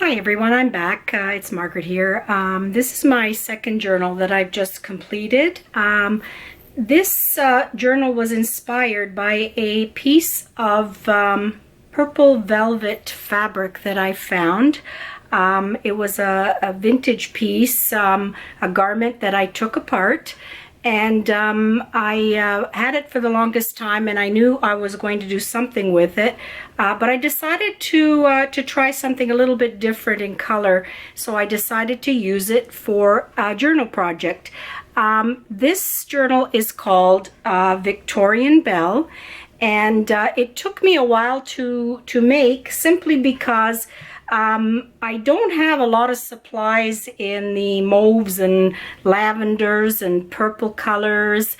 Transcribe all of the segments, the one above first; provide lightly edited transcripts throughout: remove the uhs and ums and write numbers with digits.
Hi everyone, I'm back. It's Margaret here. This is my second journal that I've just completed. This journal was inspired by a piece of purple velvet fabric that I found. It was a vintage piece, a garment that I took apart. And I had it for the longest time, and I knew I was going to do something with it. But I decided to try something a little bit different in color. So I decided to use it for a journal project. This journal is called Victorian Belle, and it took me a while to make, simply because I don't have a lot of supplies in the mauves and lavenders and purple colors.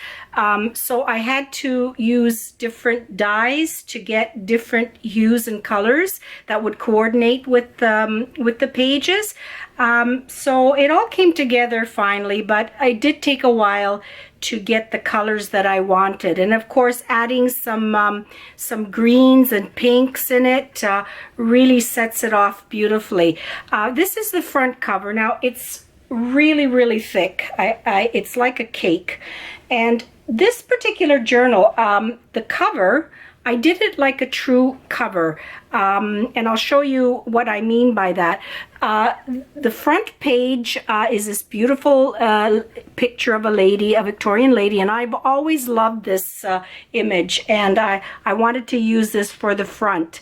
So I had to use different dyes to get different hues and colors that would coordinate with the pages. So it all came together finally, but it did take a while to get the colors that I wanted. And of course, adding some greens and pinks in it really sets it off beautifully. This is the front cover. Now it's really thick. It's like a cake. And this particular journal, the cover, I did it like a true cover, and I'll show you what I mean by that. The front page is this beautiful picture of a lady, a Victorian lady, and I've always loved this image, and I wanted to use this for the front.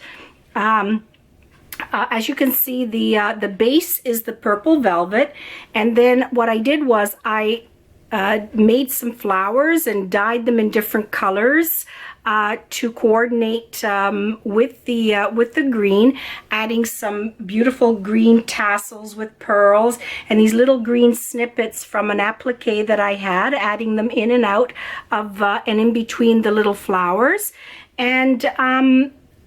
As you can see, the base is the purple velvet, and then what I did was I made some flowers and dyed them in different colors to coordinate with the green, adding some beautiful green tassels with pearls and these little green snippets from an applique that I had, adding them in and out of and in between the little flowers. And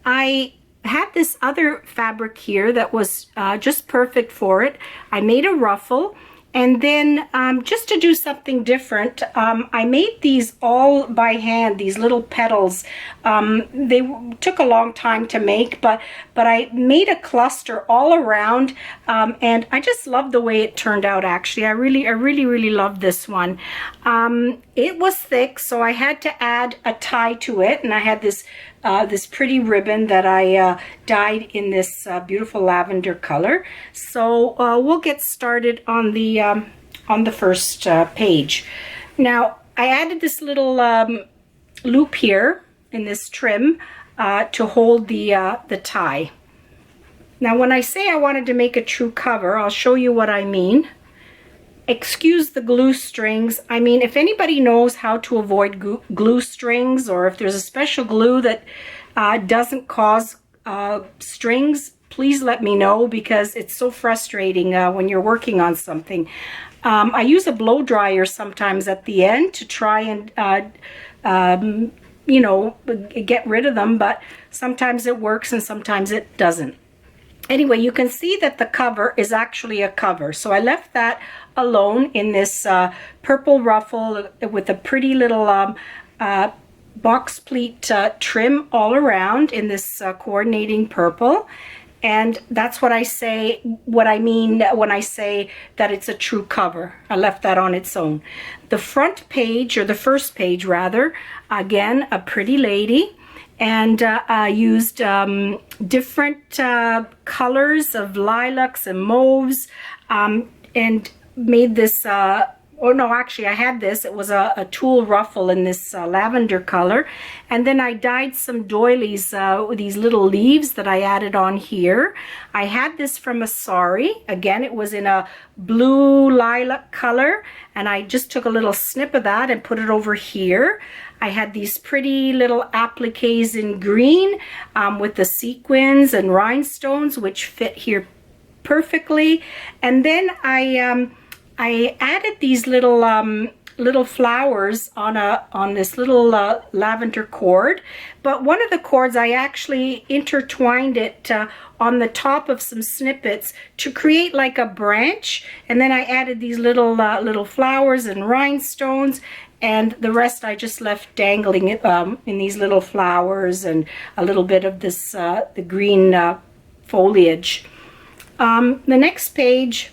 I had this other fabric here that was just perfect for it. I made a ruffle. And then just to do something different, I made these all by hand, these little petals. They took a long time to make, but I made a cluster all around, and I just love the way it turned out, actually. I really love this one. It was thick, so I had to add a tie to it, and I had this pretty ribbon that I dyed in this beautiful lavender color. So we'll get started on the first page. Now I added this little loop here in this trim to hold the tie. Now when I say I wanted to make a true cover, I'll show you what I mean. Excuse the glue strings. I mean, if anybody knows how to avoid glue strings, or if there's a special glue that doesn't cause strings, please let me know, because it's so frustrating when you're working on something. I use a blow dryer sometimes at the end to try and you know, get rid of them, but sometimes it works and sometimes it doesn't. Anyway, you can see that the cover is actually a cover. So I left that alone in this purple ruffle with a pretty little box pleat trim all around in this coordinating purple. And that's what I mean when I say that it's a true cover. I left that on its own. The front page, or the first page rather, again, a pretty lady. And I used different colors of lilacs and mauves, and made this, oh no, actually I had this, it was a tulle ruffle in this lavender color. And then I dyed some doilies, these little leaves that I added on here. I had this from a sari. Again, it was in a blue lilac color, and I just took a little snip of that and put it over here. I had these pretty little appliques in green with the sequins and rhinestones, which fit here perfectly. And then I added these little flowers on this little lavender cord, but one of the cords I actually intertwined it on the top of some snippets to create like a branch, and then I added these little flowers and rhinestones, and the rest I just left dangling in these little flowers and a little bit of this the green foliage. The next page,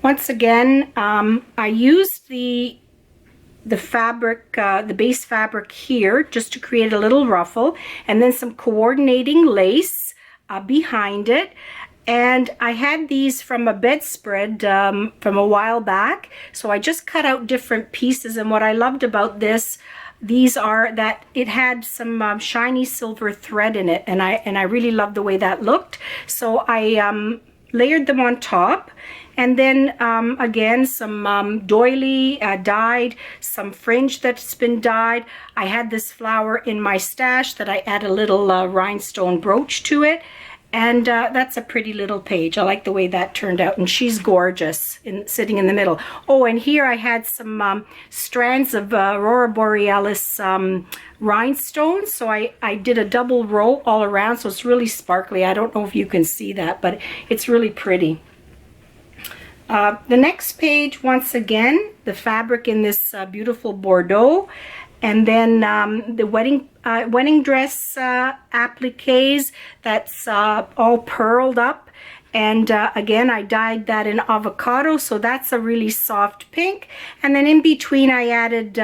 once again, I used the fabric, the base fabric here, just to create a little ruffle, and then some coordinating lace behind it. And I had these from a bedspread from a while back, so I just cut out different pieces. And what I loved about these are that it had some shiny silver thread in it, and I really loved the way that looked. So I layered them on top. And then again, some doily dyed, some fringe that's been dyed. I had this flower in my stash that I add a little rhinestone brooch to it. And that's a pretty little page. I like the way that turned out. And she's gorgeous sitting in the middle. Oh, and here I had some strands of Aurora Borealis rhinestones. So I did a double row all around. So it's really sparkly. I don't know if you can see that, but it's really pretty. The next page, once again, the fabric in this beautiful Bordeaux, and then the wedding dress appliques that's all purled up, and again I dyed that in avocado, so that's a really soft pink. And then in between I added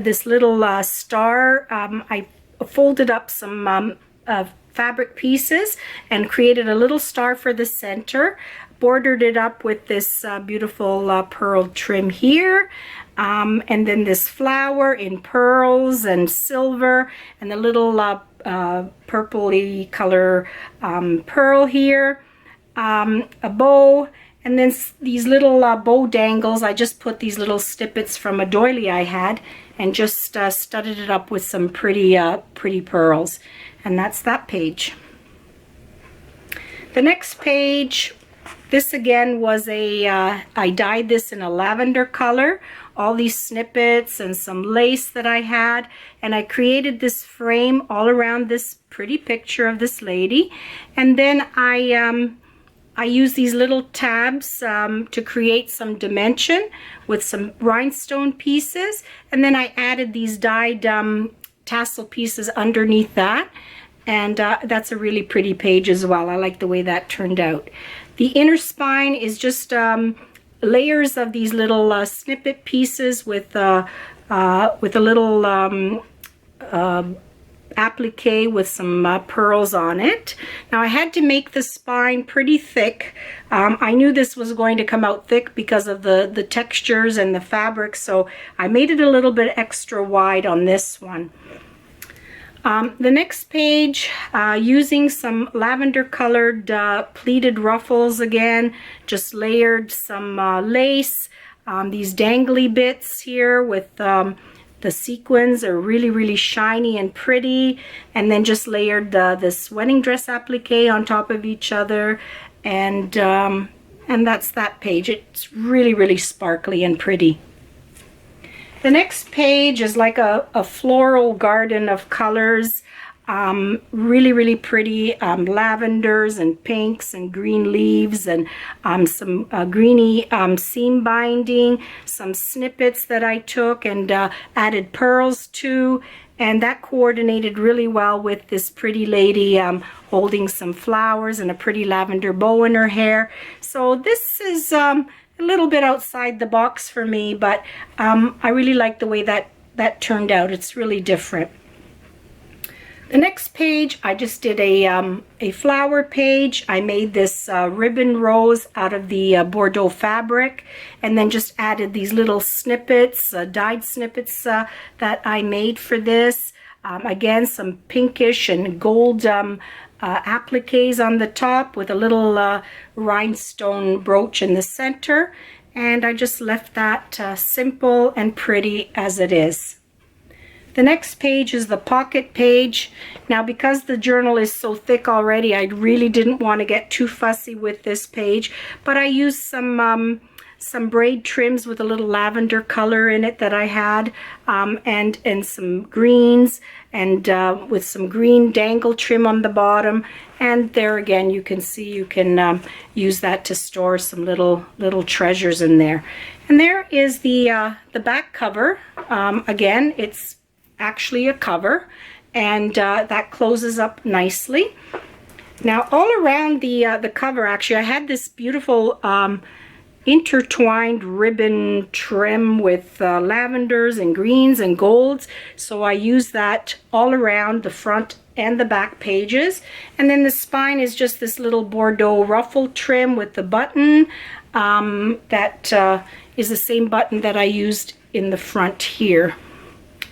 this little star. I folded up some fabric pieces and created a little star for the center. Bordered it up with this beautiful pearl trim here, and then this flower in pearls and silver, and the little purpley color pearl here, a bow, and then these little bow dangles. I just put these little snippets from a doily I had and just studded it up with some pretty pearls. And that's that page. The next page, this again was I dyed this in a lavender color, all these snippets and some lace that I had, and I created this frame all around this pretty picture of this lady. And then I used these little tabs to create some dimension with some rhinestone pieces, and then I added these dyed tassel pieces underneath that. And that's a really pretty page as well. I like the way that turned out. The inner spine is just layers of these little snippet pieces with a little applique with some pearls on it. Now I had to make the spine pretty thick. I knew this was going to come out thick because of the textures and the fabric, so I made it a little bit extra wide on this one. The next page, using some lavender colored pleated ruffles again, just layered some lace, these dangly bits here with the sequins are really shiny and pretty, and then just layered this wedding dress applique on top of each other, and that's that page. It's really sparkly and pretty. The next page is like a floral garden of colors, really pretty lavenders and pinks and green leaves, and some greeny seam binding, some snippets that I took and added pearls to, and that coordinated really well with this pretty lady holding some flowers and a pretty lavender bow in her hair. So this is a little bit outside the box for me, but I really like the way that turned out. It's really different. The next page, I just did a flower page. I made this ribbon rose out of the Bordeaux fabric, and then just added these little snippets, dyed snippets that I made for this. Again, some pinkish and gold appliques on the top with a little rhinestone brooch in the center, and I just left that simple and pretty as it is. The next page is the pocket page. Now, because the journal is so thick already, I really didn't want to get too fussy with this page, but I used some braid trims with a little lavender color in it that I had, and some greens, and with some green dangle trim on the bottom. And there again, you can see you can use that to store some little treasures in there. And there is the back cover. Again, it's actually a cover, and that closes up nicely. Now all around the cover, actually, I had this beautiful intertwined ribbon trim with lavenders and greens and golds. So I use that all around the front and the back pages. And then the spine is just this little Bordeaux ruffle trim with the button. That is the same button that I used in the front here,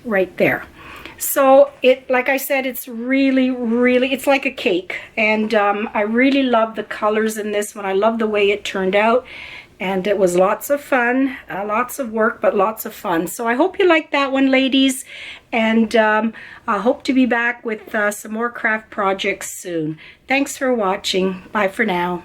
right there. So it, like I said, it's really, it's like a cake. And I really love the colors in this one. I love the way it turned out. And it was lots of fun, lots of work, but lots of fun. So I hope you liked that one, ladies. And I hope to be back with some more craft projects soon. Thanks for watching. Bye for now.